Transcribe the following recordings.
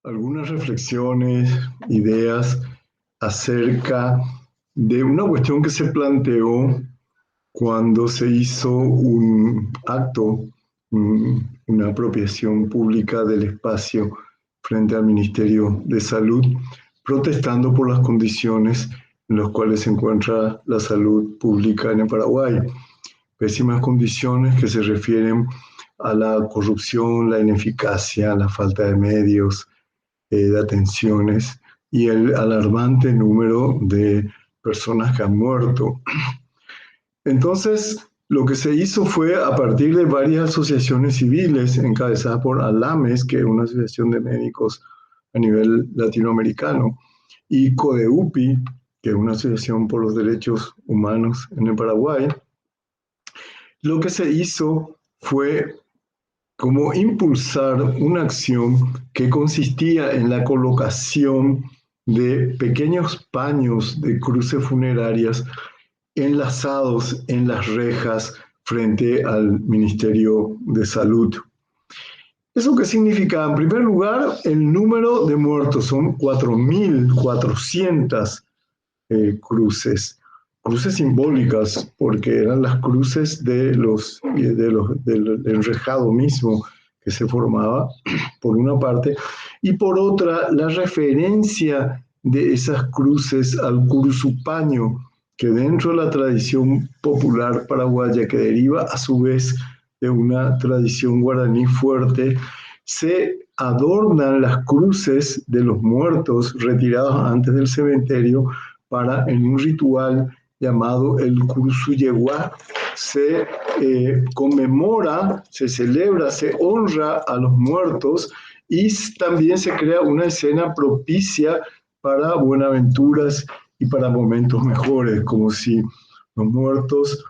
algunas reflexiones, ideas acerca de una cuestión que se planteó cuando se hizo un acto, una apropiación pública del espacio frente al Ministerio de Salud, protestando por las condiciones en las cuales se encuentra la salud pública en el Paraguay. Pésimas condiciones que se refieren a la corrupción, la ineficacia, la falta de medios, de atenciones y el alarmante número de personas que han muerto. Entonces, lo que se hizo fue, a partir de varias asociaciones civiles encabezadas por ALAMES, que es una asociación de médicos a nivel latinoamericano, y CODEUPI, que es una asociación por los derechos humanos en el Paraguay, lo que se hizo fue como impulsar una acción que consistía en la colocación de pequeños paños de cruces funerarias enlazados en las rejas frente al Ministerio de Salud. ¿Eso qué significa? En primer lugar, el número de muertos son 4.400 cruces simbólicas, porque eran las cruces del enrejado mismo que se formaba, por una parte, y por otra, la referencia de esas cruces al curuzupaño, que dentro de la tradición popular paraguaya, que deriva a su vez de una tradición guaraní fuerte, se adornan las cruces de los muertos retirados antes del cementerio para, en un ritual llamado el Curuzuyehua, se conmemora, se celebra, se honra a los muertos y también se crea una escena propicia para buenaventuras y para momentos mejores, como si los muertos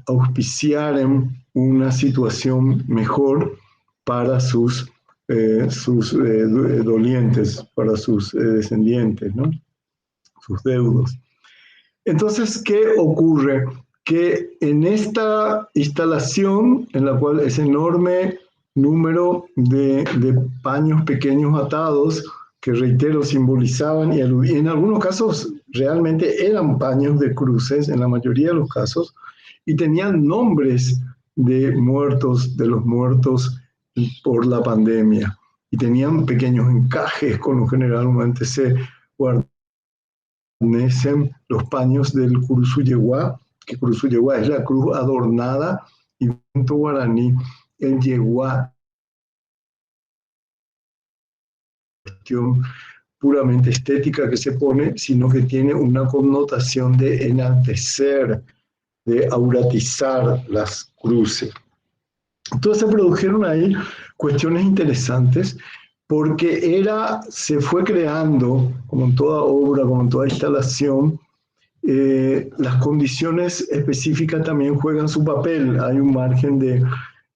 auspiciaran una situación mejor para sus dolientes, para sus descendientes, ¿no? Sus deudos. Entonces, ¿qué ocurre? Que en esta instalación, en la cual ese enorme número de paños pequeños atados, que reitero, simbolizaban y en algunos casos realmente eran paños de cruces, en la mayoría de los casos, y tenían nombres de muertos, de los muertos por la pandemia, y tenían pequeños encajes con los que generalmente se guardaban los paños del Curuzuyehua, que Curuzuyehua es la cruz adornada, y en guaraní el yehua, cuestión puramente estética que se pone, sino que tiene una connotación de enaltecer, de auratizar las cruces. Entonces se produjeron ahí cuestiones interesantes, porque se fue creando, como en toda obra, como en toda instalación, las condiciones específicas también juegan su papel. Hay un margen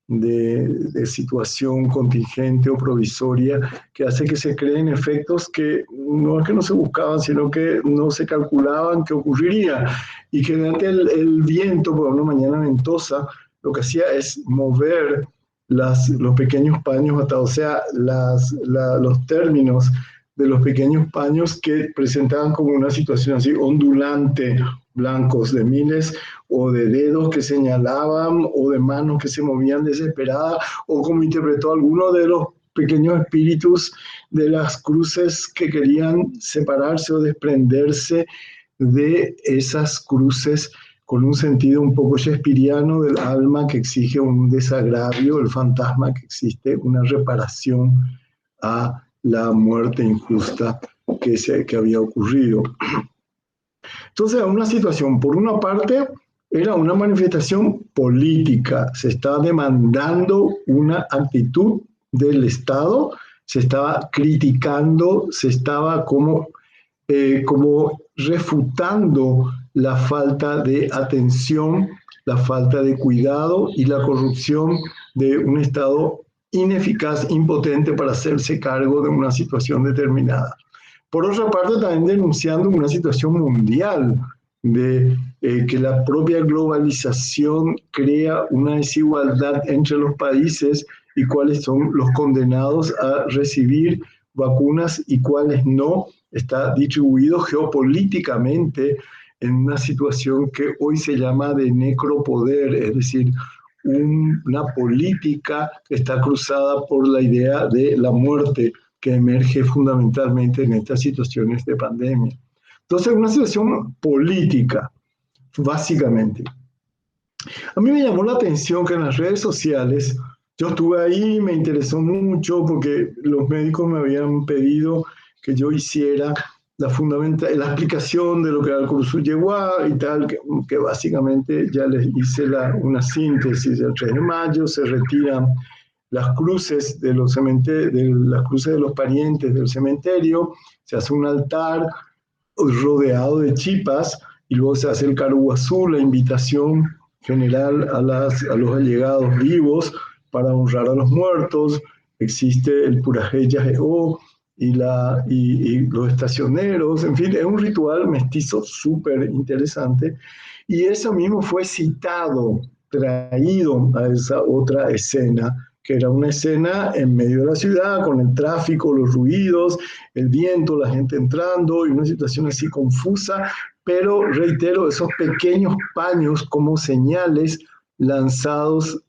de situación contingente o provisoria que hace que se creen efectos que no es que no se buscaban, sino que no se calculaban que ocurriría. Y que mediante el viento, por una mañana ventosa, lo que hacía es mover los pequeños paños atados, o sea, los términos de los pequeños paños que presentaban como una situación así ondulante, blancos, de miles, o de dedos que señalaban, o de manos que se movían desesperadas, o como interpretó alguno de los pequeños espíritus de las cruces que querían separarse o desprenderse de esas cruces, con un sentido un poco shakespeariano del alma que exige un desagravio, el fantasma que existe, una reparación a la muerte injusta que había ocurrido. Entonces, una situación, por una parte, era una manifestación política, se estaba demandando una actitud del Estado, se estaba criticando, se estaba como refutando la falta de atención, la falta de cuidado y la corrupción de un Estado ineficaz, impotente para hacerse cargo de una situación determinada. Por otra parte, también denunciando una situación mundial de que la propia globalización crea una desigualdad entre los países y cuáles son los condenados a recibir vacunas y cuáles no, está distribuido geopolíticamente en una situación que hoy se llama de necropoder, es decir, una política que está cruzada por la idea de la muerte que emerge fundamentalmente en estas situaciones de pandemia. Entonces, una situación política, básicamente. A mí me llamó la atención que en las redes sociales, yo estuve ahí, me interesó mucho porque los médicos me habían pedido que yo hiciera la explicación de lo que era el curso Yeguá y tal, que básicamente ya les hice una síntesis. El 3 de mayo se retiran las cruces de las cruces de los parientes del cementerio, se hace un altar rodeado de chipas y luego se hace el caruguazú, la invitación general a los allegados vivos para honrar a los muertos. Existe el Purajé Yajeó y los estacioneros, en fin, es un ritual mestizo súper interesante. Y eso mismo fue citado, traído a esa otra escena, que era una escena en medio de la ciudad, con el tráfico, los ruidos, el viento, la gente entrando, y una situación así confusa, pero reitero, esos pequeños paños como señales lanzados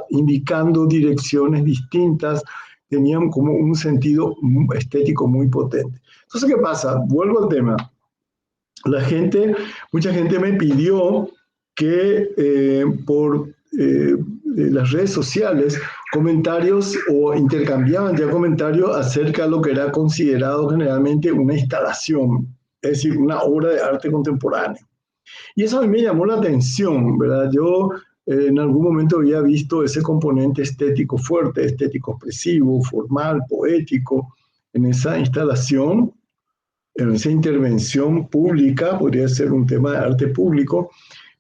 indicando direcciones distintas, tenían como un sentido estético muy potente. Entonces, ¿qué pasa? Vuelvo al tema. Mucha gente me pidió que por las redes sociales comentarios o intercambiaban ya comentarios acerca de lo que era considerado generalmente una instalación, es decir, una obra de arte contemporáneo. Y eso a mí me llamó la atención, ¿verdad? Yo en algún momento había visto ese componente estético fuerte, estético expresivo, formal, poético, en esa instalación, en esa intervención pública, podría ser un tema de arte público,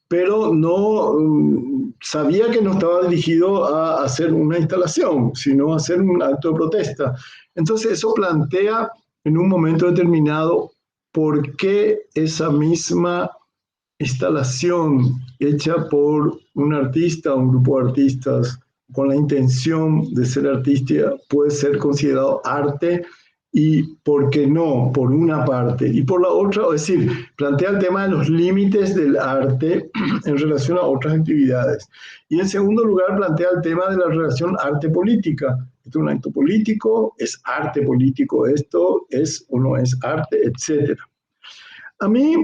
pero no sabía que no estaba dirigido a hacer una instalación, sino a hacer un acto de protesta. Entonces eso plantea en un momento determinado por qué esa misma instalación hecha por un artista o un grupo de artistas con la intención de ser artista puede ser considerado arte y por qué no, por una parte. Y por la otra, es decir, plantea el tema de los límites del arte en relación a otras actividades. Y en segundo lugar, plantea el tema de la relación arte-política. Esto es un acto político, es arte político, esto es o no es arte, etc. A mí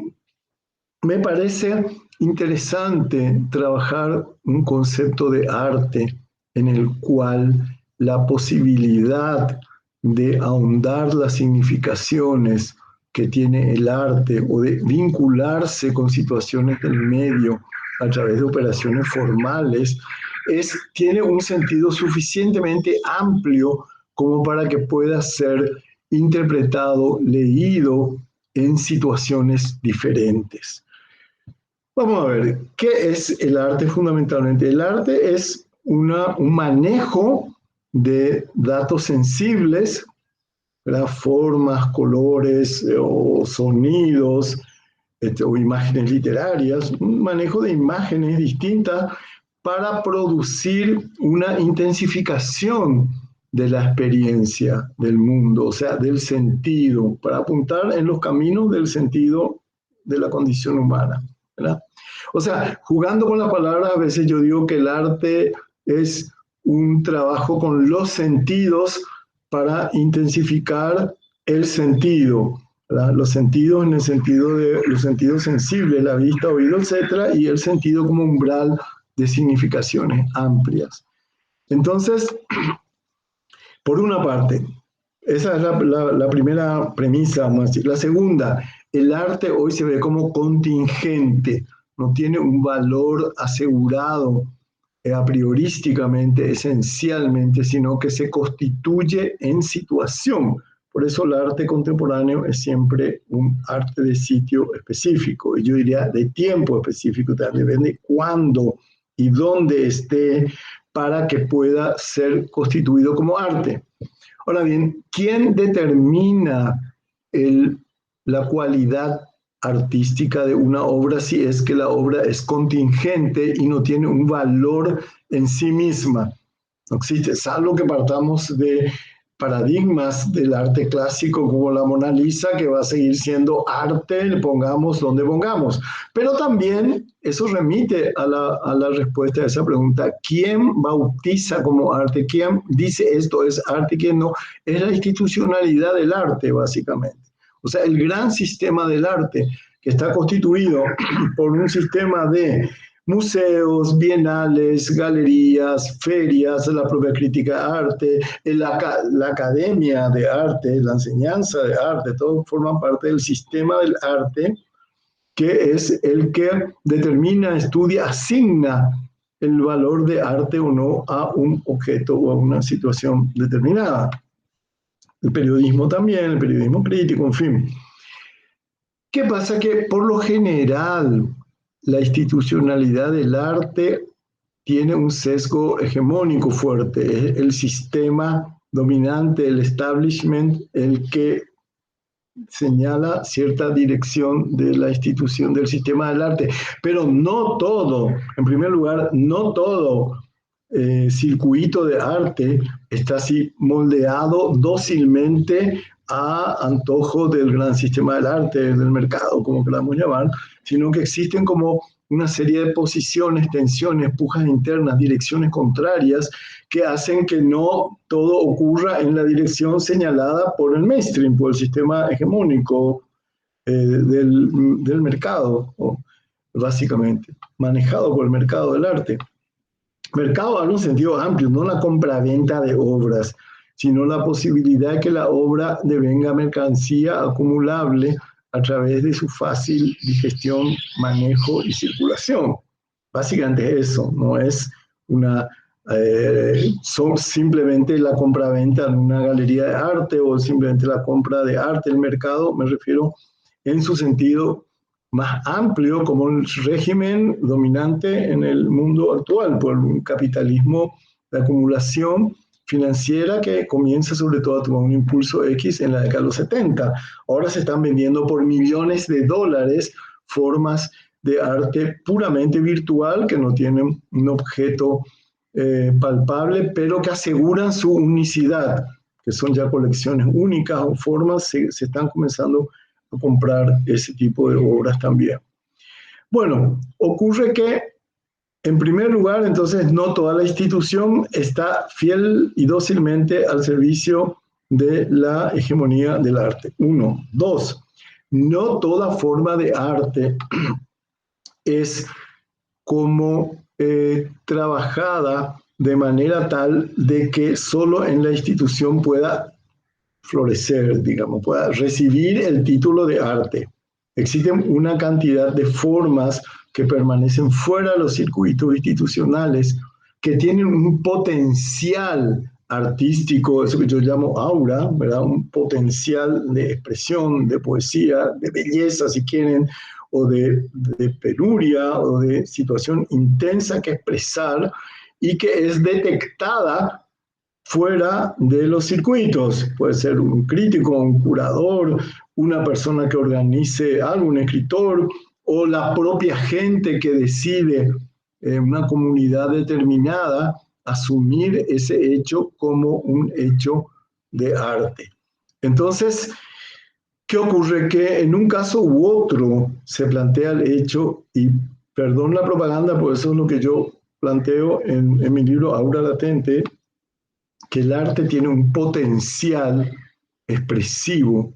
me parece interesante trabajar un concepto de arte en el cual la posibilidad de ahondar las significaciones que tiene el arte o de vincularse con situaciones del medio a través de operaciones formales tiene un sentido suficientemente amplio como para que pueda ser interpretado, leído en situaciones diferentes. Vamos a ver, ¿qué es el arte fundamentalmente? El arte es un manejo de datos sensibles, ¿verdad? Formas, colores o sonidos o imágenes literarias, un manejo de imágenes distintas para producir una intensificación de la experiencia del mundo, o sea, del sentido, para apuntar en los caminos del sentido de la condición humana, ¿verdad? O sea, jugando con las palabras, a veces yo digo que el arte es un trabajo con los sentidos para intensificar el sentido, ¿verdad? Los sentidos en el sentido de los sentidos sensibles, la vista, oído, etcétera, y el sentido como umbral de significaciones amplias. Entonces, por una parte, esa es la primera premisa, vamos a decir. La segunda, el arte hoy se ve como contingente, no tiene un valor asegurado a priorísticamente, esencialmente, sino que se constituye en situación. Por eso el arte contemporáneo es siempre un arte de sitio específico, y yo diría de tiempo específico, depende cuándo y dónde esté para que pueda ser constituido como arte. Ahora bien, ¿quién determina la cualidad artística de una obra si es que la obra es contingente y no tiene un valor en sí misma? No existe, salvo que partamos de paradigmas del arte clásico como la Mona Lisa, que va a seguir siendo arte, le pongamos donde pongamos. Pero también eso remite a la respuesta a esa pregunta: ¿quién bautiza como arte? ¿Quién dice esto es arte y quién no? Es la institucionalidad del arte, básicamente. O sea, el gran sistema del arte, que está constituido por un sistema de museos, bienales, galerías, ferias, la propia crítica de arte, la academia de arte, la enseñanza de arte, todo forman parte del sistema del arte, que es el que determina, estudia, asigna el valor de arte o no a un objeto o a una situación determinada. El periodismo también, el periodismo crítico, en fin. ¿Qué pasa? Que por lo general la institucionalidad del arte tiene un sesgo hegemónico fuerte. Es el sistema dominante, el establishment, el que señala cierta dirección de la institución del sistema del arte. Pero no todo, en primer lugar, no todo circuito de arte está así moldeado dócilmente a antojo del gran sistema del arte, del mercado, como queramos llamar, sino que existen como una serie de posiciones, tensiones, pujas internas, direcciones contrarias que hacen que no todo ocurra en la dirección señalada por el mainstream, por el sistema hegemónico del mercado, básicamente, manejado por el mercado del arte. Mercado en un sentido amplio, no la compra-venta de obras, sino la posibilidad de que la obra devenga mercancía acumulable a través de su fácil digestión, manejo y circulación. Básicamente eso, no es simplemente la compra-venta en una galería de arte o simplemente la compra de arte. El mercado, me refiero en su sentido más amplio, como el régimen dominante en el mundo actual, por un capitalismo de acumulación financiera que comienza sobre todo a tomar un impulso X en la década de los 70. Ahora se están vendiendo por millones de dólares formas de arte puramente virtual que no tienen un objeto palpable, pero que aseguran su unicidad, que son ya colecciones únicas o formas. Se están comenzando a comprar ese tipo de obras también. Bueno, ocurre que en primer lugar, entonces, no toda la institución está fiel y dócilmente al servicio de la hegemonía del arte. 1. 2. No toda forma de arte es como trabajada de manera tal de que solo en la institución pueda florecer, digamos, pueda recibir el título de arte. Existen una cantidad de formas que permanecen fuera de los circuitos institucionales, que tienen un potencial artístico, eso que yo llamo aura, ¿verdad? Un potencial de expresión, de poesía, de belleza, si quieren, o de penuria, o de situación intensa que expresar, y que es detectada fuera de los circuitos. Puede ser un crítico, un curador, una persona que organice algo, un escritor, o la propia gente que decide en una comunidad determinada asumir ese hecho como un hecho de arte. Entonces, ¿qué ocurre? Que en un caso u otro se plantea el hecho, y perdón la propaganda, por eso es lo que yo planteo en mi libro Aura Latente, que el arte tiene un potencial expresivo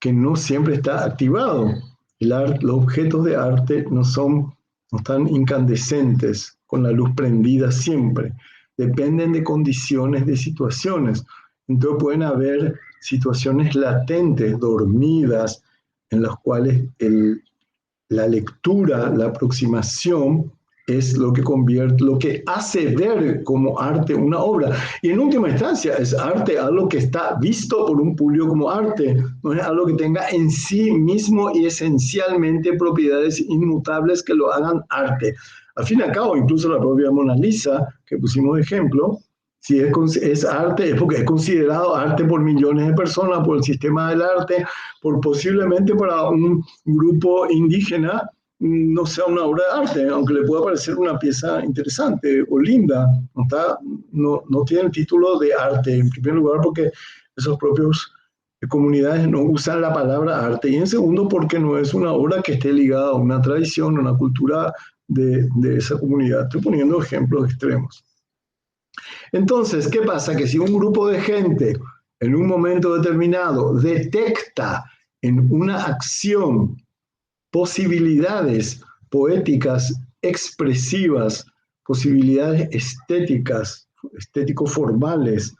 que no siempre está activado. Los objetos de arte no están incandescentes, con la luz prendida siempre. Dependen de condiciones, de situaciones. Entonces pueden haber situaciones latentes, dormidas, en las cuales la lectura, la aproximación, es lo que hace ver como arte una obra. Y en última instancia es arte algo que está visto por un público como arte, no es algo que tenga en sí mismo y esencialmente propiedades inmutables que lo hagan arte. Al fin y al cabo, incluso la propia Mona Lisa, que pusimos de ejemplo, si es arte, es porque es considerado arte por millones de personas, por el sistema del arte, posiblemente para un grupo indígena no sea una obra de arte, aunque le pueda parecer una pieza interesante o linda. No tiene el título de arte, en primer lugar porque esos propios comunidades no usan la palabra arte, y en segundo porque no es una obra que esté ligada a una tradición, a una cultura de esa comunidad. Estoy poniendo ejemplos extremos. Entonces, ¿qué pasa? Que si un grupo de gente en un momento determinado detecta en una acción posibilidades poéticas expresivas, posibilidades estéticas, estético-formales,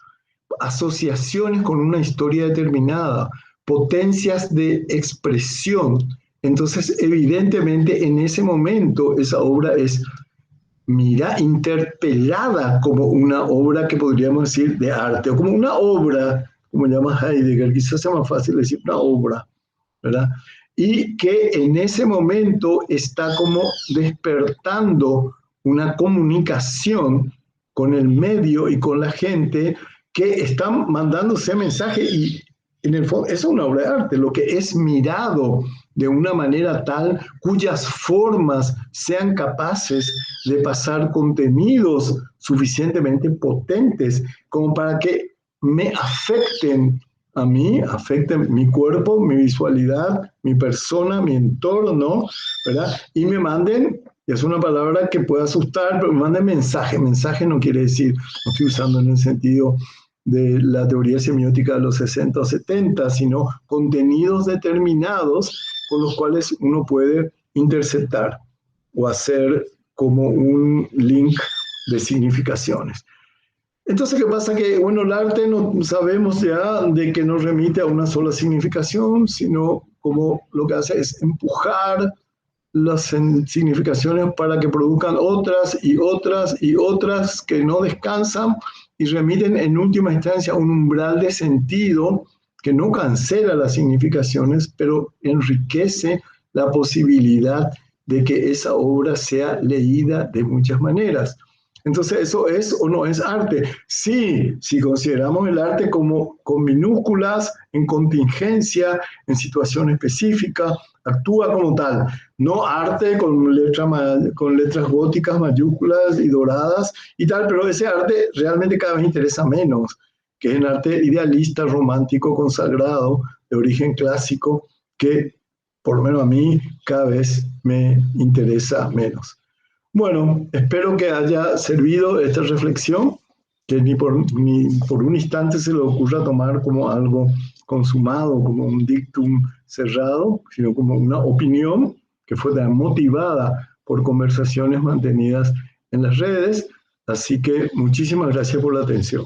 asociaciones con una historia determinada, potencias de expresión, entonces evidentemente en ese momento esa obra es interpelada como una obra que podríamos decir de arte, o como una obra, como llama Heidegger, quizás sea más fácil decir una obra, ¿verdad? Y que en ese momento está como despertando una comunicación con el medio y con la gente, que están mandándose mensaje, y en el fondo es una obra de arte, lo que es mirado de una manera tal cuyas formas sean capaces de pasar contenidos suficientemente potentes como para que me afecten a mí, afecten mi cuerpo, mi visualidad, mi persona, mi entorno, ¿verdad? Y me manden, es una palabra que puede asustar, pero me manden mensaje. Mensaje no quiere decir, no estoy usando en el sentido de la teoría semiótica de los 60 o 70, sino contenidos determinados con los cuales uno puede interceptar o hacer como un link de significaciones. Entonces, ¿qué pasa? Que, bueno, el arte no sabemos ya de que no remite a una sola significación, sino como lo que hace es empujar las significaciones para que produzcan otras y otras y otras que no descansan y remiten en última instancia a un umbral de sentido que no cancela las significaciones, pero enriquece la posibilidad de que esa obra sea leída de muchas maneras. Entonces, ¿eso es o no es arte? Sí, si consideramos el arte como con minúsculas, en contingencia, en situación específica, actúa como tal. No arte con letras góticas mayúsculas y doradas y tal, pero ese arte realmente cada vez interesa menos, que es el arte idealista, romántico, consagrado, de origen clásico, que por lo menos a mí cada vez me interesa menos. Bueno, espero que haya servido esta reflexión, que ni por un instante se le ocurra tomar como algo consumado, como un dictum cerrado, sino como una opinión que fue motivada por conversaciones mantenidas en las redes. Así que muchísimas gracias por la atención.